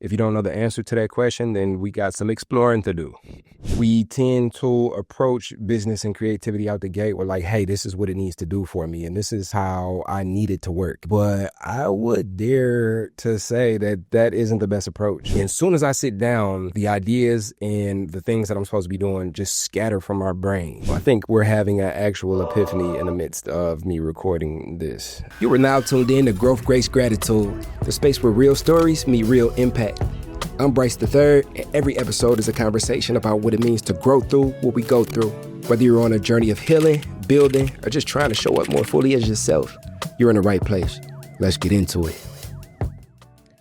If you don't know the answer to that question, then we got some exploring to do. We tend to approach business and creativity out the gate. We're like, hey, this is what it needs to do for me, and this is how I need it to work. But I would dare to say that that isn't the best approach. And as soon as I sit down, the ideas and the things that I'm supposed to be doing just scatter from our brain. I think we're having an actual epiphany in the midst of me recording this. You are now tuned in to Growth, Grace, Gratitude, the space where real stories meet real impact. I'm Bryce III, and every episode is a conversation about what it means to grow through what we go through. Whether you're on a journey of healing, building, or just trying to show up more fully as yourself, you're in the right place. Let's get into it.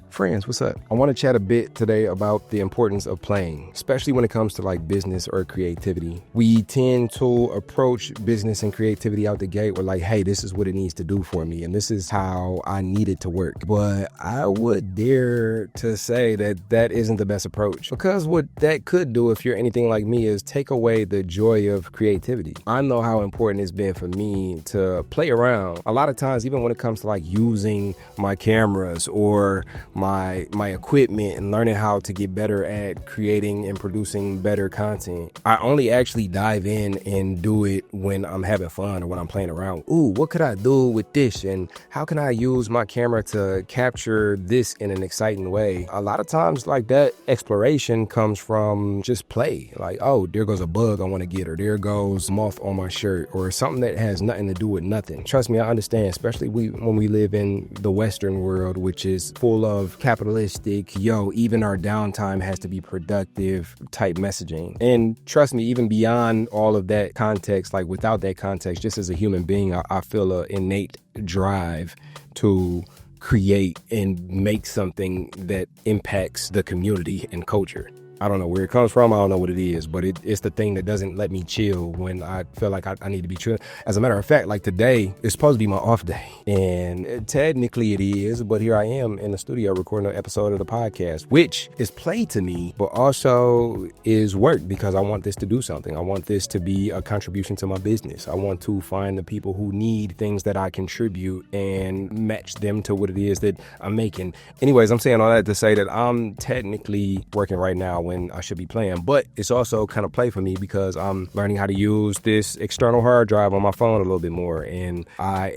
Friends, what's up? I want to chat a bit today about the importance of playing, especially when it comes to like business or creativity. We tend to approach business and creativity out the gate. We're like, hey, this is what it needs to do for me, and this is how I need it to work. But I would dare to say that that isn't the best approach, because what that could do, if you're anything like me, is take away the joy of creativity. I know how important it's been for me to play around. A lot of times, even when it comes to like using my cameras or my equipment and learning how to get better at creating and producing better content, I only actually dive in and do it when I'm having fun or when I'm playing around. Ooh, what could I do with this? And how can I use my camera to capture this in an exciting way? A lot of times like that exploration comes from just play. Like, oh, there goes a bug I want to get, or there goes moth on my shirt, or something that has nothing to do with nothing. Trust me, I understand, especially when we live in the Western world, which is full of capitalistic, even our downtime has to be productive type messaging. And trust me, even beyond all of that context, like without that context, just as a human being, I feel an innate drive to create and make something that impacts the community and culture. I don't know where it comes from. I don't know what it is, but it's the thing that doesn't let me chill when I feel like I need to be chill. As a matter of fact, like today, it's supposed to be my off day. And technically it is, but here I am in the studio recording an episode of the podcast, which is play to me, but also is work, because I want this to do something. I want this to be a contribution to my business. I want to find the people who need things that I contribute and match them to what it is that I'm making. Anyways, I'm saying all that to say that I'm technically working right now when I should be playing, but it's also kind of play for me because I'm learning how to use this external hard drive on my phone a little bit more. And I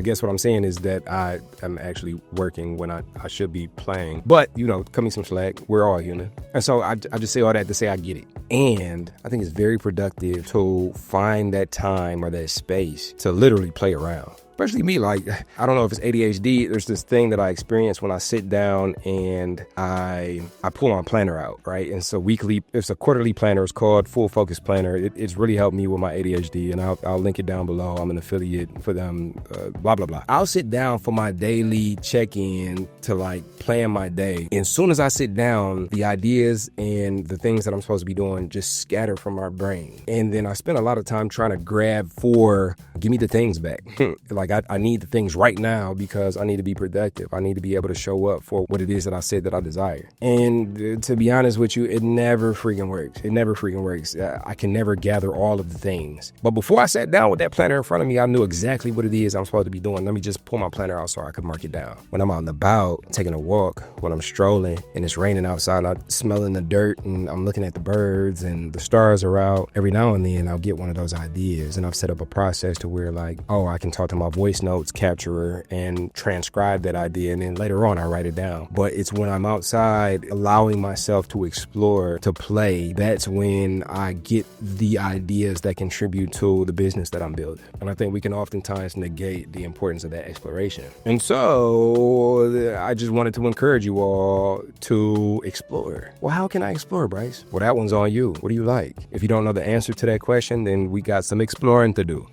guess what I'm saying is that I am actually working when I should be playing. But, cut me some slack. We're all human. And so I just say all that to say I get it. And I think it's very productive to find that time or that space to literally play around. Especially me, like, I don't know if it's ADHD. There's this thing that I experience when I sit down and I pull my planner out, right? And so it's a quarterly planner. It's called Full Focus Planner. It's really helped me with my ADHD, and I'll link it down below. I'm an affiliate for them, blah, blah, blah. I'll sit down for my daily check-in to like plan my day. And as soon as I sit down, the ideas and the things that I'm supposed to be doing just scatter from our brain. And then I spend a lot of time trying to give me the things back. Like, I need the things right now because I need to be productive. I need to be able to show up for what it is that I said that I desire. And to be honest with you, it never freaking works. It never freaking works. I can never gather all of the things. But before I sat down with that planner in front of me, I knew exactly what it is I'm supposed to be doing. Let me just pull my planner out so I could mark it down. When I'm out and about, taking a walk, when I'm strolling and it's raining outside, I'm smelling the dirt and I'm looking at the birds and the stars are out. Every now and then I'll get one of those ideas, and I've set up a process to where like, I can talk to my voice notes capturer and transcribe that idea, and then later on I write it down. But it's when I'm outside allowing myself to explore, to play, that's when I get the ideas that contribute to the business that I'm building. And I think we can oftentimes negate the importance of that exploration. And so I just wanted to encourage you all to explore. Well, how can I explore, Bryce? Well, that one's on you. What do you like? If you don't know the answer to that question, then we got some exploring to do.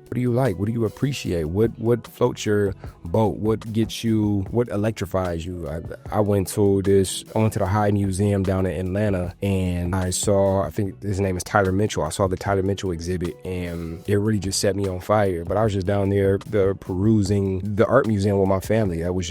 What do you like? What do you appreciate? What floats your boat? What electrifies you? I went to the High Museum down in Atlanta, and I think his name is Tyler Mitchell. I saw the Tyler Mitchell exhibit, and it really just set me on fire. But I was just down there perusing the art museum with my family. I was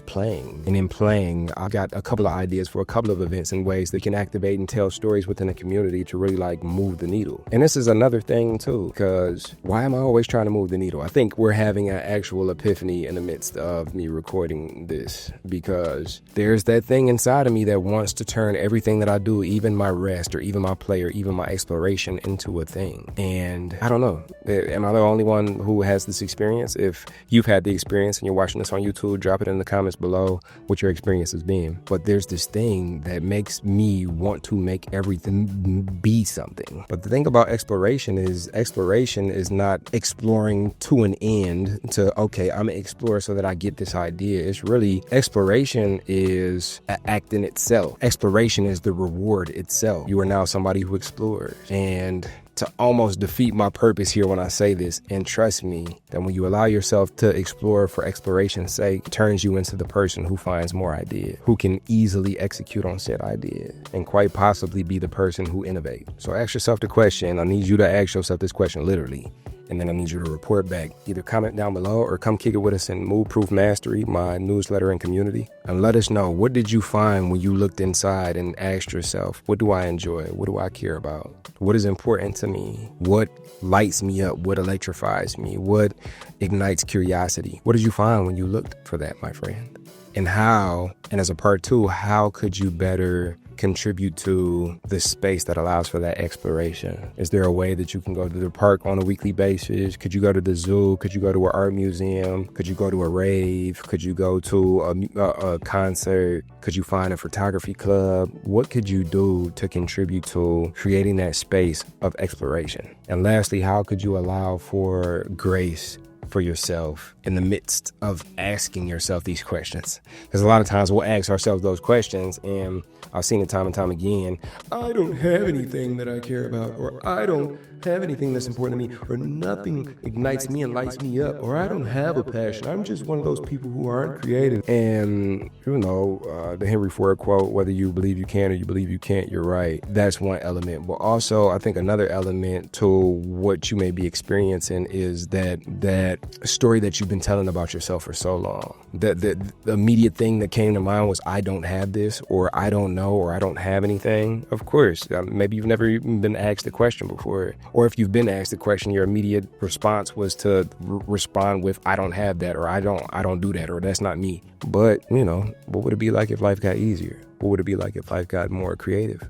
playing. And in playing, I got a couple of ideas for a couple of events and ways that can activate and tell stories within the community to really like move the needle. And this is another thing too, because why am I always always trying to move the needle. I think we're having an actual epiphany in the midst of me recording this, because there's that thing inside of me that wants to turn everything that I do, even my rest or even my play or even my exploration, into a thing. And I don't know, am I the only one who has this experience? If you've had the experience and you're watching this on YouTube, drop it in the comments below what your experience has been. But there's this thing that makes me want to make everything be something. But the thing about exploration is not exploring to an end, to, okay, I'm gonna explore so that I get this idea. It's really, exploration is an act in itself. Exploration is the reward itself. You are now somebody who explores. And to almost defeat my purpose here when I say this, and trust me, that when you allow yourself to explore for exploration's sake, turns you into the person who finds more ideas, who can easily execute on said idea, and quite possibly be the person who innovates. So ask yourself the question. I need you to ask yourself this question literally, and then I need you to report back. Either comment down below or come kick it with us in Mood Proof Mastery, my newsletter and community, and let us know, what did you find when you looked inside and asked yourself, what do I enjoy? What do I care about? What is important to me? What lights me up? What electrifies me? What ignites curiosity? What did you find when you looked for that, my friend? And how, and as a part two, how could you better contribute to the space that allows for that exploration? Is there a way that you can go to the park on a weekly basis? Could you go to the zoo? Could you go to an art museum? Could you go to a rave? Could you go to a concert? Could you find a photography club? What could you do to contribute to creating that space of exploration? And lastly, how could you allow for grace for yourself in the midst of asking yourself these questions? Because a lot of times we'll ask ourselves those questions, and I've seen it time and time again. I don't have anything that I care about, or I don't have anything that's important to me, or nothing ignites me and lights me up, or I don't have a passion. I'm just one of those people who aren't creative. And you know, the Henry Ford quote, whether you believe you can or you believe you can't, you're right. That's one element. But also, I think another element to what you may be experiencing is that story that you've been telling about yourself for so long. The immediate thing that came to mind was, I don't have this, or I don't know, or I don't have anything. Of course, maybe you've never even been asked the question before. Or if you've been asked the question, your immediate response was to respond with, I don't have that, or I don't do that, or that's not me. But, you know, what would it be like if life got easier? What would it be like if life got more creative?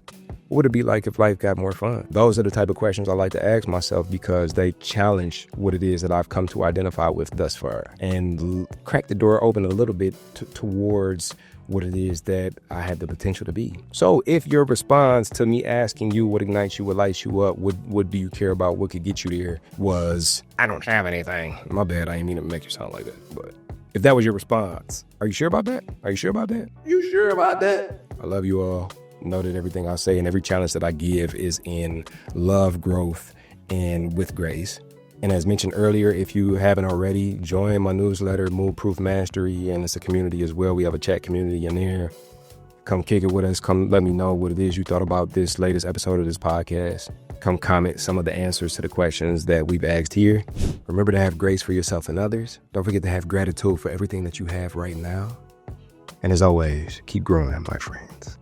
What would it be like if life got more fun? Those are the type of questions I like to ask myself, because they challenge what it is that I've come to identify with thus far, and crack the door open a little bit towards what it is that I had the potential to be. So if your response to me asking you what ignites you, what lights you up, what do you care about, what could get you there, was, I don't have anything. My bad, I didn't mean to make you sound like that. But if that was your response, are you sure about that? Are you sure about that? You sure about that? I love you all. Know that everything I say and every challenge that I give is in love, growth, and with grace. And as mentioned earlier, if you haven't already, join my newsletter, Mood Proof Mastery, and it's a community as well. We have a chat community in there. Come kick it with us. Come let me know what it is you thought about this latest episode of this podcast. Come comment some of the answers to the questions that we've asked here. Remember to have grace for yourself and others. Don't forget to have gratitude for everything that you have right now. And as always, keep growing, my friends.